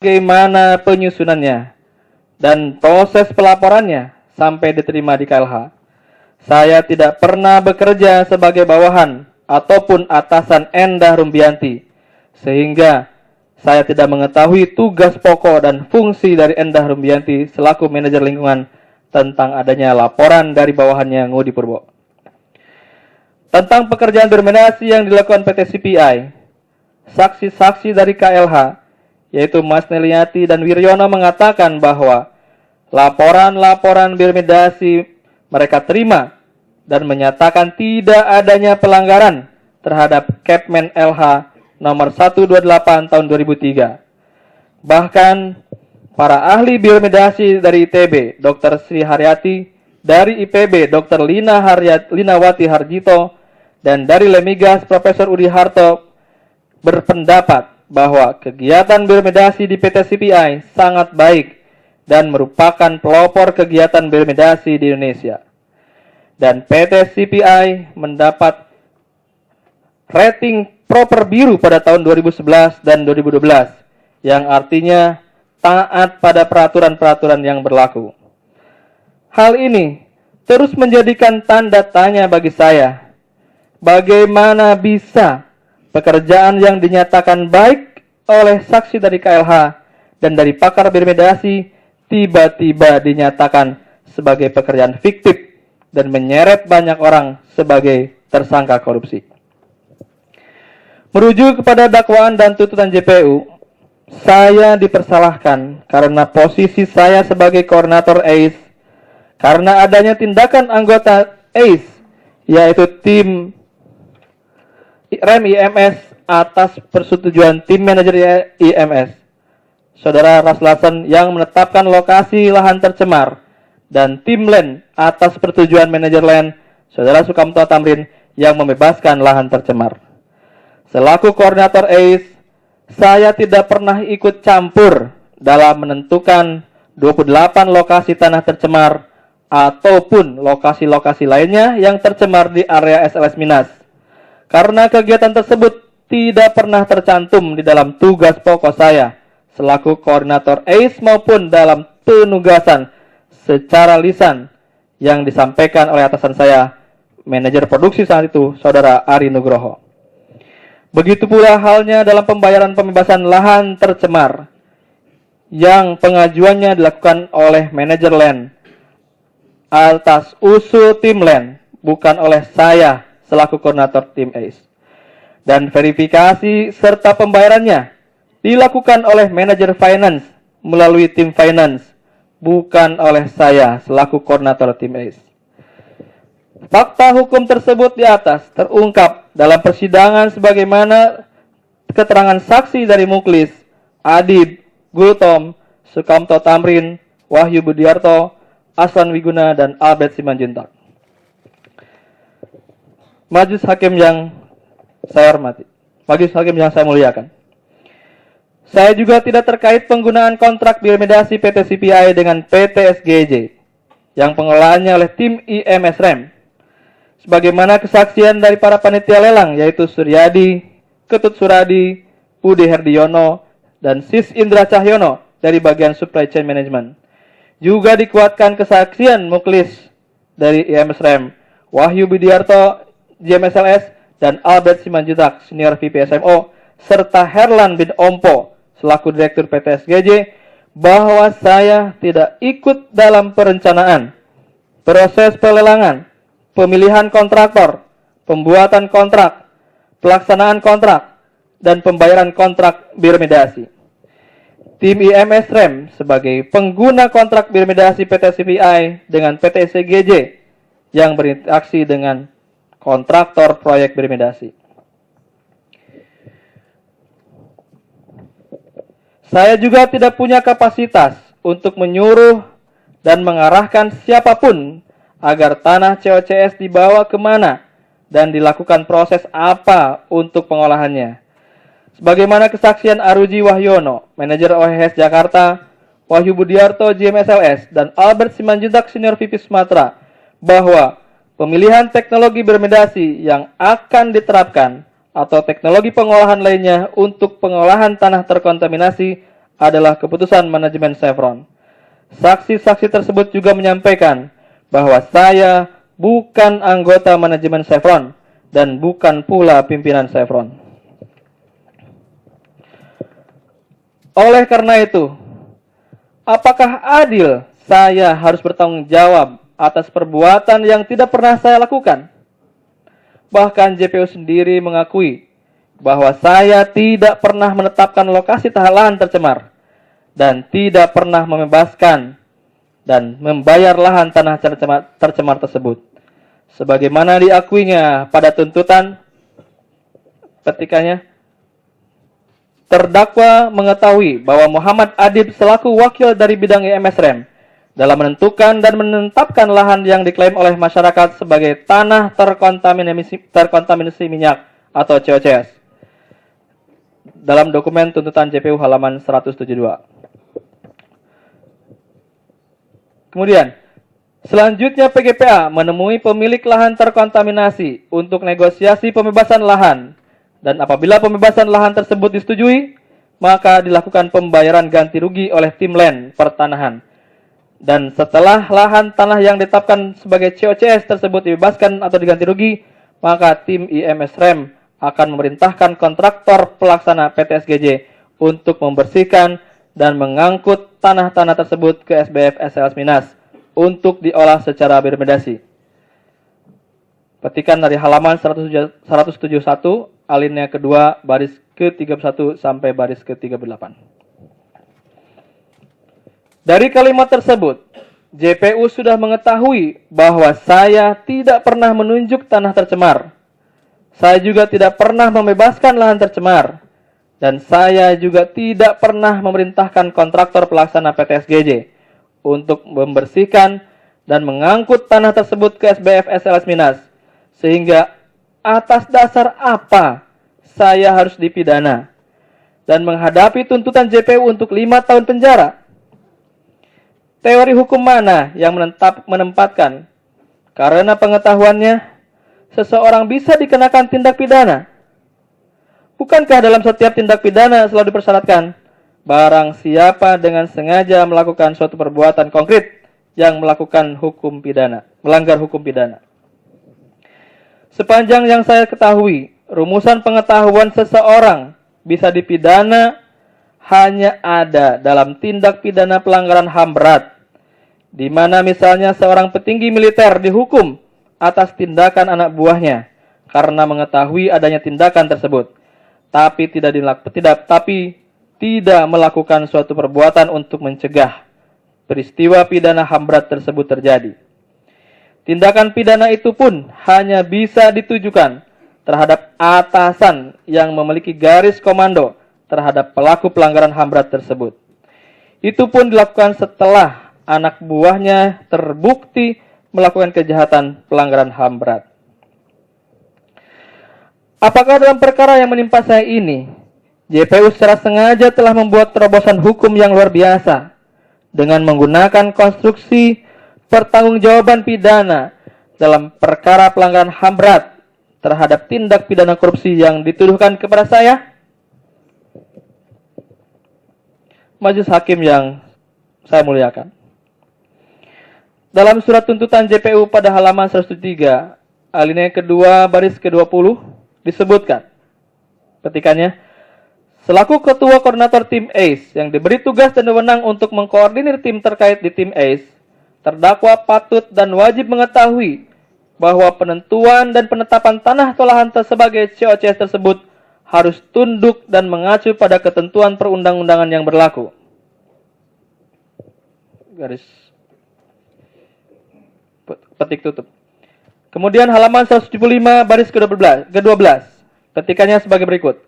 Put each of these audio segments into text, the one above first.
bagaimana penyusunannya dan proses pelaporannya sampai diterima di KLH. Saya tidak pernah bekerja sebagai bawahan ataupun atasan Endah Rumbianti, sehingga saya tidak mengetahui tugas pokok dan fungsi dari Endah Rumbianti selaku manajer lingkungan tentang adanya laporan dari bawahannya Ngudi Purbo. Tentang pekerjaan bermediasi yang dilakukan PT CPI, saksi-saksi dari KLH, yaitu Mas Neliati dan Wiryono mengatakan bahwa laporan-laporan bermediasi mereka terima dan menyatakan tidak adanya pelanggaran terhadap Kepmen LH nomor 128 tahun 2003. Bahkan para ahli biomediasi dari ITB, Dr. Sri Haryati, dari IPB, Dr. Linawati Harjito, dan dari Lemigas, Profesor Udi Harto, berpendapat bahwa kegiatan biomediasi di PT CPI sangat baik dan merupakan pelopor kegiatan biomediasi di Indonesia. Dan PT CPI mendapat rating proper biru pada tahun 2011 dan 2012, yang artinya taat pada peraturan-peraturan yang berlaku. Hal ini terus menjadikan tanda tanya bagi saya, bagaimana bisa pekerjaan yang dinyatakan baik oleh saksi dari KLH dan dari pakar biomediasi tiba-tiba dinyatakan sebagai pekerjaan fiktif dan menyeret banyak orang sebagai tersangka korupsi. Merujuk kepada dakwaan dan tuntutan JPU, saya dipersalahkan karena posisi saya sebagai koordinator ACE, karena adanya tindakan anggota ACE, yaitu tim REM IMS atas persetujuan tim manajer IMS, Saudara Raslasan yang menetapkan lokasi lahan tercemar, dan tim LAN atas persetujuan manajer LAN, Saudara Sukamto Tamrin yang membebaskan lahan tercemar. Selaku koordinator ACE, saya tidak pernah ikut campur dalam menentukan 28 lokasi tanah tercemar ataupun lokasi-lokasi lainnya yang tercemar di area SLS Minas. Karena kegiatan tersebut tidak pernah tercantum di dalam tugas pokok saya selaku koordinator ACE maupun dalam penugasan secara lisan yang disampaikan oleh atasan saya, manajer produksi saat itu, Saudara Ari Nugroho. Begitu pula halnya dalam pembayaran pembebasan lahan tercemar yang pengajuannya dilakukan oleh manajer LAN atas usul tim LAN, bukan oleh saya selaku koordinator tim ACE. Dan verifikasi serta pembayarannya dilakukan oleh manajer finance melalui tim finance, bukan oleh saya selaku koordinator tim ACE. Fakta hukum tersebut di atas terungkap dalam persidangan sebagaimana keterangan saksi dari Muklis, Adib, Gultom, Sukamto Tamrin, Wahyu Budiarto, Aslan Wiguna, dan Albert Simanjuntak. Majelis Hakim yang saya hormati, majelis hakim yang saya muliakan, saya juga tidak terkait penggunaan kontrak biomediasi PT CPI dengan PT SGJ yang pengelolaannya oleh tim IMS REM. Sebagaimana kesaksian dari para panitia lelang, yaitu Suryadi, Ketut Suradi, Budi Herdiono, dan Sis Indra Cahyono dari bagian Supply Chain Management. Juga dikuatkan kesaksian Muklis dari IMS REM, Wahyu Budiarto, JMSLS, dan Albert Simanjuntak, Senior VP SMO, serta Herlan bin Ompo, selaku Direktur PT SGJ, bahwa saya tidak ikut dalam perencanaan, proses pelelangan, pemilihan kontraktor, pembuatan kontrak, pelaksanaan kontrak, dan pembayaran kontrak biomediasi. Tim IMS REM sebagai pengguna kontrak biomediasi PT CPI dengan PT SGJ yang berinteraksi dengan kontraktor proyek biomediasi. Saya juga tidak punya kapasitas untuk menyuruh dan mengarahkan siapapun agar tanah COCS dibawa kemana dan dilakukan proses apa untuk pengolahannya. Sebagaimana kesaksian Aruji Wahyono, manajer OHS Jakarta, Wahyu Budiarto, JMSLS, dan Albert Simanjuntak, Senior VP Sumatera, bahwa pemilihan teknologi biomediasi yang akan diterapkan atau teknologi pengolahan lainnya untuk pengolahan tanah terkontaminasi adalah keputusan manajemen Chevron. Saksi-saksi tersebut juga menyampaikan bahwa saya bukan anggota manajemen Chevron dan bukan pula pimpinan Chevron. Oleh karena itu, apakah adil saya harus bertanggung jawab atas perbuatan yang tidak pernah saya lakukan? Bahkan JPU sendiri mengakui bahwa saya tidak pernah menetapkan lokasi lahan tercemar dan tidak pernah membebaskan dan membayar lahan tanah tercemar tersebut. Sebagaimana diakuinya pada tuntutan petikannya, terdakwa mengetahui bahwa Muhammad Adib selaku wakil dari bidang IMS-REM dalam menentukan dan menetapkan lahan yang diklaim oleh masyarakat sebagai tanah terkontaminasi minyak atau COCS dalam dokumen tuntutan JPU halaman 172. Kemudian, selanjutnya PGPA menemui pemilik lahan terkontaminasi untuk negosiasi pembebasan lahan, dan apabila pembebasan lahan tersebut disetujui, maka dilakukan pembayaran ganti rugi oleh tim land pertanahan. Dan setelah lahan tanah yang ditetapkan sebagai COCS tersebut dibebaskan atau diganti rugi, maka tim IMS-REM akan memerintahkan kontraktor pelaksana PTSGJ untuk membersihkan dan mengangkut tanah-tanah tersebut ke SBF SLS Minas untuk diolah secara bermedasi. Petikan dari halaman 171, alinea kedua, baris ke-31 sampai baris ke-38. Dari kalimat tersebut, JPU sudah mengetahui bahwa saya tidak pernah menunjuk tanah tercemar. Saya juga tidak pernah membebaskan lahan tercemar. Dan saya juga tidak pernah memerintahkan kontraktor pelaksana PTSGJ untuk membersihkan dan mengangkut tanah tersebut ke SBF SLS Minas. Sehingga atas dasar apa saya harus dipidana dan menghadapi tuntutan JPU untuk 5 tahun penjara? Teori hukum mana yang menempatkan karena pengetahuannya seseorang bisa dikenakan tindak pidana? Bukankah dalam setiap tindak pidana selalu dipersyaratkan barang siapa dengan sengaja melakukan suatu perbuatan konkret yang melakukan hukum pidana, melanggar hukum pidana? Sepanjang yang saya ketahui, rumusan pengetahuan seseorang bisa dipidana hanya ada dalam tindak pidana pelanggaran HAM berat, di mana misalnya seorang petinggi militer dihukum atas tindakan anak buahnya karena mengetahui adanya tindakan tersebut, tapi tidak melakukan suatu perbuatan untuk mencegah peristiwa pidana HAM berat tersebut terjadi. Tindakan pidana itu pun hanya bisa ditujukan terhadap atasan yang memiliki garis komando terhadap pelaku pelanggaran HAM berat tersebut. Itu pun dilakukan setelah anak buahnya terbukti melakukan kejahatan pelanggaran HAM berat. Apakah dalam perkara yang menimpa saya ini, JPU secara sengaja telah membuat terobosan hukum yang luar biasa dengan menggunakan konstruksi pertanggungjawaban pidana dalam perkara pelanggaran HAM berat terhadap tindak pidana korupsi yang dituduhkan kepada saya? Majelis Hakim yang saya muliakan, dalam surat tuntutan JPU pada halaman 103, alinea kedua baris ke-20, disebutkan, petikannya, selaku ketua koordinator tim ACE yang diberi tugas dan wewenang untuk mengkoordinir tim terkait di tim ACE, terdakwa patut dan wajib mengetahui bahwa penentuan dan penetapan tanah atau lahan sebagai COCS tersebut harus tunduk dan mengacu pada ketentuan perundang-undangan yang berlaku. Garis petik tutup. Kemudian halaman 175 baris ke-12, petikannya sebagai berikut.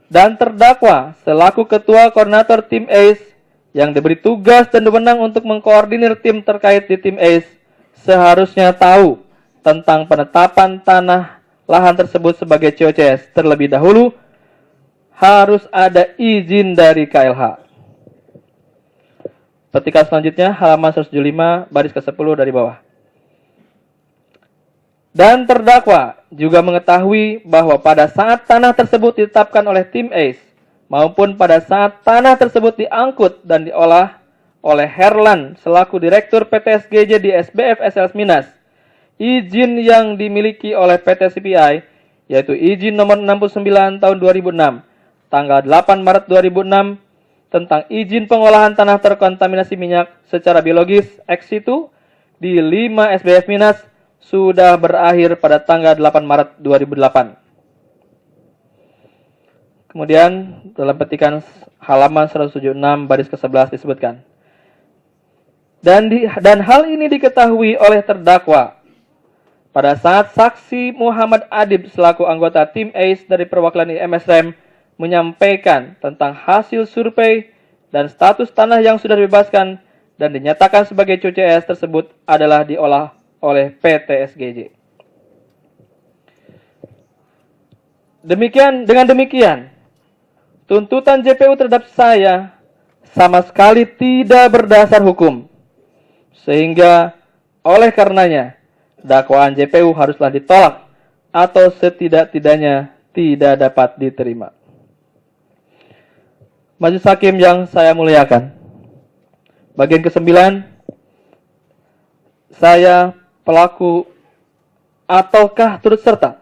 Dan terdakwa selaku ketua koordinator tim ACE yang diberi tugas dan wewenang untuk mengkoordinir tim terkait di tim ACE seharusnya tahu tentang penetapan tanah lahan tersebut sebagai COCS terlebih dahulu harus ada izin dari KLH. Petikan selanjutnya halaman 175 baris ke-10 dari bawah. Dan terdakwa juga mengetahui bahwa pada saat tanah tersebut ditetapkan oleh tim ACE, maupun pada saat tanah tersebut diangkut dan diolah oleh Herlan selaku Direktur PT SGJ di SBF SLS Minas, izin yang dimiliki oleh PT CPI, yaitu izin nomor 69 tahun 2006, tanggal 8 Maret 2006, tentang izin pengolahan tanah terkontaminasi minyak secara biologis ex situ di 5 SBF Minas sudah berakhir pada tanggal 8 Maret 2008. Kemudian dalam petikan halaman 176 baris ke-11 disebutkan, dan hal ini diketahui oleh terdakwa pada saat saksi Muhammad Adib selaku anggota tim ACE dari perwakilan IMSREM menyampaikan tentang hasil survei dan status tanah yang sudah dibebaskan dan dinyatakan sebagai CUCS tersebut adalah diolah oleh PT SGJ. Dengan demikian, tuntutan JPU terhadap saya sama sekali tidak berdasar hukum. Sehingga oleh karenanya, dakwaan JPU haruslah ditolak atau setidak-tidaknya tidak dapat diterima. Majelis Hakim yang saya muliakan, bagian ke-9, saya pelaku ataukah turut serta?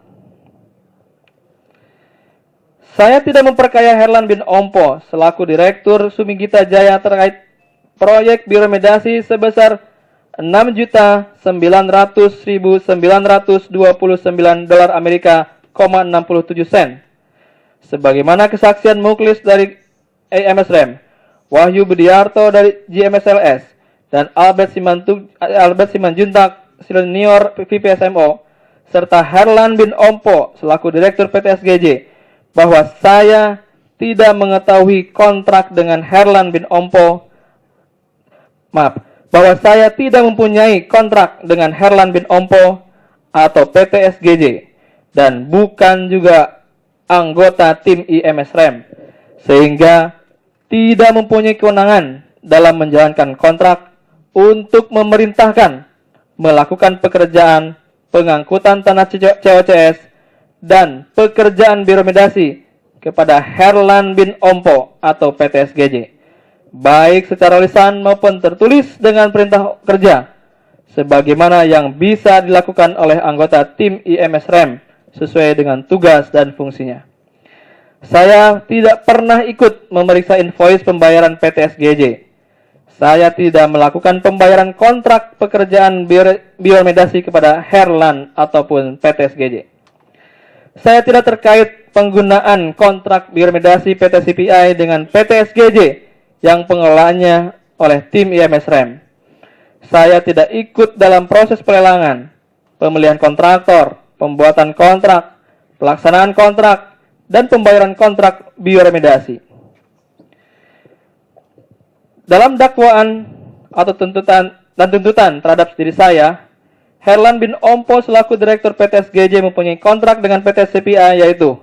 Saya tidak memperkaya Herlan bin Ompo selaku Direktur Sumigita Jaya terkait proyek biromedasi sebesar $6.900.929 sebagaimana kesaksian muklis dari AMSREM, Wahyu Budiarto dari GMSLS, dan Albert Simanjuntak Senior VPSMO, serta Herlan bin Ompo selaku Direktur PT SGJ, bahwa saya tidak mengetahui kontrak dengan Herlan bin Ompo, bahwa saya tidak mempunyai kontrak dengan Herlan bin Ompo atau PT SGJ, dan bukan juga anggota tim IMSREM, sehingga tidak mempunyai kewenangan dalam menjalankan kontrak untuk memerintahkan melakukan pekerjaan pengangkutan tanah COCS dan pekerjaan biromedasi kepada Herlan bin Ompo atau PT SGJ, baik secara lisan maupun tertulis dengan perintah kerja, sebagaimana yang bisa dilakukan oleh anggota tim IMSREM sesuai dengan tugas dan fungsinya. Saya tidak pernah ikut memeriksa invoice pembayaran PT SGJ. Saya tidak melakukan pembayaran kontrak pekerjaan biomedasi kepada Herlan ataupun PT SGJ. Saya tidak terkait penggunaan kontrak biomedasi PT CPI dengan PT SGJ yang pengelolaannya oleh tim IMSREM. Saya tidak ikut dalam proses pelelangan, pemilihan kontraktor, pembuatan kontrak, pelaksanaan kontrak, dan pembayaran kontrak bioremedasi. Dalam dakwaan atau tuntutan terhadap diri saya, Herlan bin Ompo selaku Direktur PT SGJ mempunyai kontrak dengan PT CPI, yaitu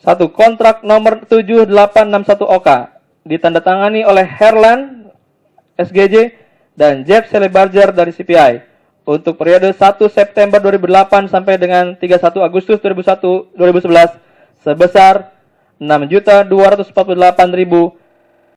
1. Kontrak nomor 7861 OK ditandatangani oleh Herlan SGJ dan Jeff Selebarger dari CPI untuk periode 1 September 2008 sampai dengan 31 Agustus 2011 sebesar 6.248.000